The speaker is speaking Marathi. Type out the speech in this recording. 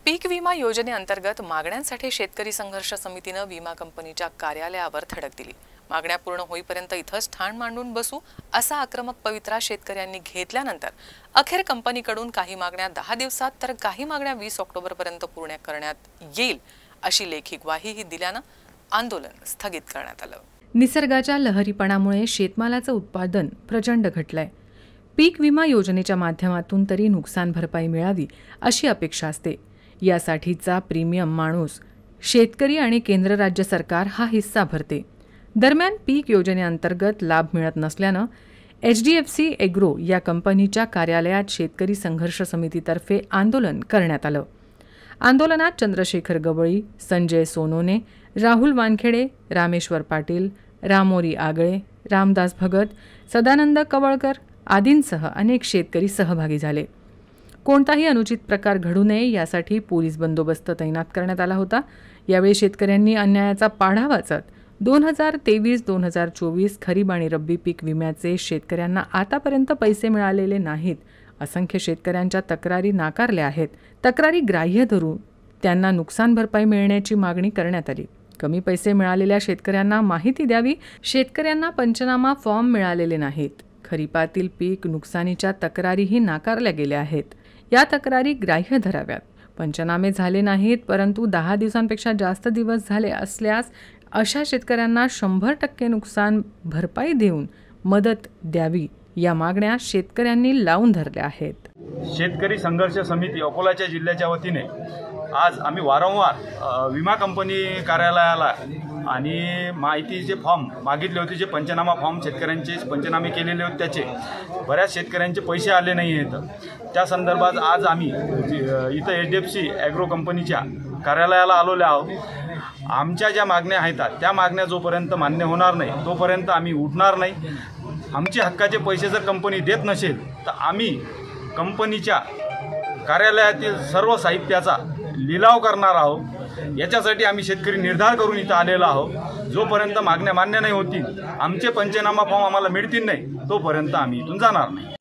पीक विमा योजनेअंतर्गत मागण्यांसाठी शेतकरी संघर्ष समितीने विमा कंपनीच्या कार्यालयावर धडक दिली। मागण्या पूर्ण होईपर्यंत इथंच ठाण मांडून बसू असा आक्रमक पवित्रा शेतकऱ्यांनी घेतल्यानंतर अखेर कंपनीकडून काही मागण्या 10 दिवसात तर काही मागण्या 20 ऑक्टोबरपर्यंत पूर्ण करण्यात येईल अशी लेखी ग्वाहीही दिल्याने आंदोलन स्थगित करण्यात आलं। निसर्गाच्या लहरीपणामुळे शेतमालाचं उत्पादन प्रचंड घटलंय। पीक विमा योजनेच्या माध्यमातून तरी नुकसान भरपाई मिळावी अशी अपेक्षा असते। यासाठीचा प्रीमियम माणूस शेतकरी आणि केंद्र राज्य सरकार हा हिस्सा भरते। दरम्यान पीक योजनेअंतर्गत लाभ मिळत नसल्याने HDFC एग्रो या कंपनीच्या कार्यालयात शेतकरी संघर्ष समितीतर्फे आंदोलन करण्यात आलं। आंदोलनात चंद्रशेखर गवळी, संजय सोनोने, राहुल वानखेडे, रामेश्वर पाटील, रामोरी आगळे, रामदास भगत, सदानंद कवळकर आदींसह अनेक शेतकरी सहभागी झाले। कोणताही अनुचित प्रकार घडू नये यासाठी पोलीस बंदोबस्त तैनात करण्यात आला होता। यावेळी शेतकऱ्यांनी अन्यायाचा पाढा वाचत 2023-2024 खरीप आणि रब्बी पीक विम्याचे शेतकऱ्यांना आतापर्यंत पैसे मिळालेले नाहीत, असंख्य शेतकऱ्यांच्या तक्रारी नाकारल्या आहेत। तक्रारी ग्राह्य धरून त्यांना नुकसान भरपाई मिळण्याची मागणी करण्यात आली। कमी पैसे मिळालेल्या शेतकऱ्यांना माहिती द्यावी। शेतकऱ्यांना पंचनामा फॉर्म मिळालेले नाहीत। खरीपातील पीक नुकसानीच्या तक्रारीही नाकारल्या गेल्या आहेत। या तक्रारी ग्राह्य धराव्यात। पंचनामे झाले नाहीत परंतु 10 दिवसांपेक्षा जास्त दिवस झाले असल्यास अशा शेतकऱ्यांना 100% नुकसान भरपाई देऊन मदत द्यावी या मागण्या शेतकऱ्यांनी लावून धरल्या आहेत। शेतकरी संघर्ष समिती अकोलाच्या जिल्ह्याच्या वतीने आज आम्ही वारंवार विमा कंपनी कार्यालयाला आणि माहितीचे फॉर्म मागितले होते। जे पंचनामा फॉर्म शेतकऱ्यांचे पंचनामे केलेले होते त्याचे बऱ्याच शेतकऱ्यांचे पैसे आले नाही आहेत। त्या संदर्भात आज आम्ही इथं HDFC एग्रो कंपनीच्या कार्यालयाला आलेलो आहोत। आमच्या ज्या मागण्या आहेत त्या मागण्या जोपर्यंत मान्य होणार नाही तोपर्यंत आम्ही उठणार नाही। आमचे हक्काचे पैसे जर कंपनी देत नसेल तर आम्ही कंपनीच्या कार्यालयातील सर्व साहित्याचा लिलाव करणार आहोत। याच्यासाठी आम्ही शेतकरी निर्धार करून इथं आलेलो आहोत। जोपर्यंत मागण्या मान्य नाही होतील, आमचे पंचनामा फॉर्म आम्हाला मिळतील नाही तोपर्यंत आम्ही इथून जाणार नाही।